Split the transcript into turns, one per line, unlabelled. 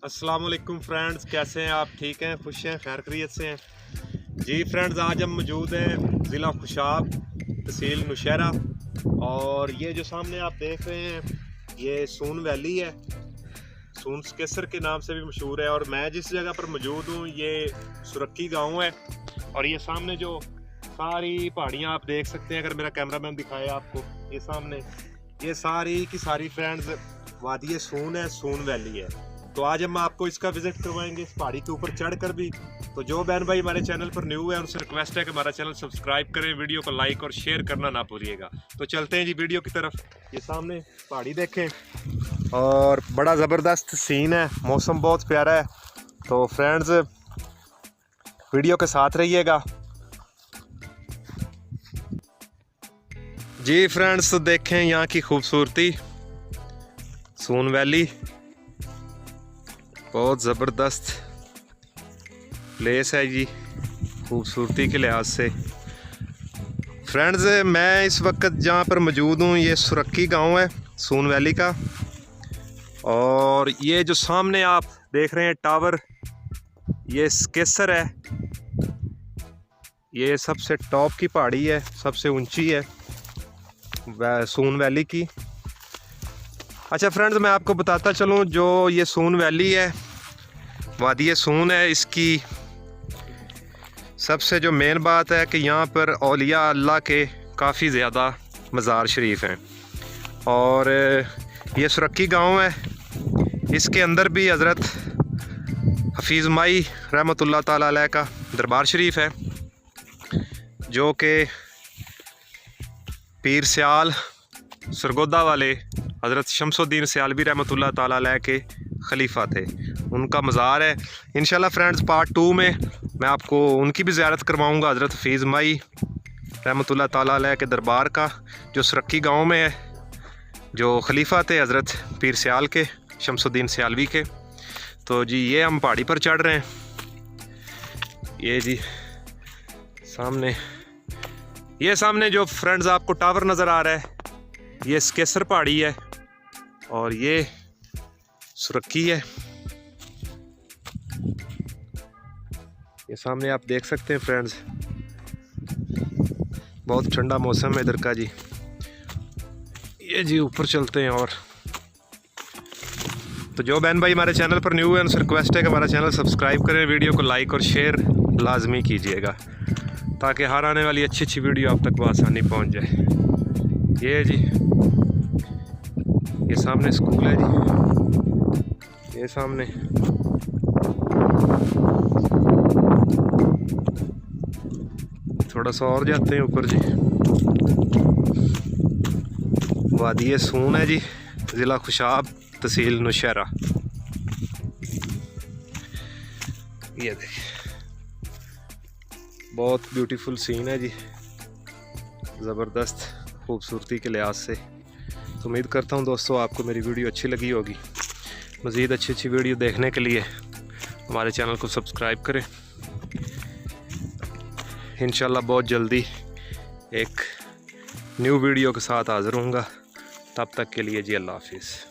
अस्सलाम वालेकुम फ्रेंड्स, कैसे हैं आप? ठीक हैं, खुश हैं, खैर खैरियत से हैं जी। फ्रेंड्स, आज हम मौजूद हैं ज़िला खुशाब, तहसील नौशहरा। और ये जो सामने आप देख रहे हैं ये सून वैली है, सून केसर के नाम से भी मशहूर है। और मैं जिस जगह पर मौजूद हूँ ये सुरक्की गांव है। और ये सामने जो सारी पहाड़ियाँ आप देख सकते हैं, अगर मेरा कैमरामैन दिखाए आपको, ये सामने ये सारी की सारी फ्रेंड्स वादी सून है, सून वैली है। तो आज हम आपको इसका विजिट करवाएंगे, इस पहाड़ी के ऊपर चढ़कर भी। तो जो बहन भाई हमारे चैनल पर न्यू है उनसे रिक्वेस्ट है कि हमारा चैनल सब्सक्राइब करें, वीडियो को लाइक और शेयर करना ना भूलिएगा। तो चलते हैं जी वीडियो की तरफ। ये सामने पहाड़ी देखें और बड़ा ज़बरदस्त सीन है, मौसम बहुत प्यारा है। तो फ्रेंड्स वीडियो के साथ रहिएगा जी। फ्रेंड्स तो देखें यहाँ की खूबसूरती, सून वैली बहुत ज़बरदस्त प्लेस है जी खूबसूरती के लिहाज से। फ्रेंड्स मैं इस वक्त जहाँ पर मौजूद हूँ ये सुरक्की गांव है, सून वैली का। और ये जो सामने आप देख रहे हैं टावर, ये केसर है, ये सबसे टॉप की पहाड़ी है, सबसे ऊंची है सून वैली की। अच्छा फ्रेंड्स, मैं आपको बताता चलूँ, जो ये सून वैली है, वादी सून है, इसकी सबसे जो मेन बात है कि यहाँ पर औलिया अल्लाह के काफ़ी ज़्यादा मज़ार शरीफ हैं। और ये सुरक्की गांव है, इसके अंदर भी हज़रत हफीज़ माई रहमतुल्लाह ताला अलैह का दरबार शरीफ है, जो कि पीर सियाल सरगोदा वाले हज़रत शमसुद्दीन सियालवी रहमतुल्लाह ताला अलैह के खलीफा थे, उनका मज़ार है। इंशाल्लाह फ्रेंड्स पार्ट 2 में मैं आपको उनकी भी ज़ियारत करवाऊंगा, हज़रत हफीज़ माई रहमतुल्लाह ताला अलैह के दरबार का, जो सुरक्की गांव में है, जो खलीफा थे हज़रत पीर सियाल के, शमसुद्दीन सियालवी के। तो जी ये हम पहाड़ी पर चढ़ रहे हैं। ये जी सामने जो फ्रेंड्स आपको टावर नज़र आ रहा है, ये केसर पहाड़ी है और ये सुरक्की है। ये सामने आप देख सकते हैं फ्रेंड्स, बहुत ठंडा मौसम है इधर का जी। ये जी ऊपर चलते हैं। और तो जो बहन भाई हमारे चैनल पर न्यू है उनसे रिक्वेस्ट है कि हमारा चैनल सब्सक्राइब करें, वीडियो को लाइक और शेयर लाजमी कीजिएगा, ताकि हर आने वाली अच्छी अच्छी वीडियो आप तक आसानी पहुंच जाए। ये जी ये सामने स्कूल है जी, ये सामने थोड़ा सा और जाते हैं ऊपर जी। वादी सून है जी, ज़िला खुशाब, तहसील नौशहरा। ये देखिए बहुत ब्यूटीफुल सीन है जी, ज़बरदस्त खूबसूरती के लिहाज से। तो उम्मीद करता हूँ दोस्तों आपको मेरी वीडियो अच्छी लगी होगी। मज़ीद अच्छी अच्छी वीडियो देखने के लिए हमारे चैनल को सब्सक्राइब करें। इंशाल्लाह बहुत जल्दी एक न्यू वीडियो के साथ हाज़िर होऊंगा। तब तक के लिए जी अल्लाह हाफिज़।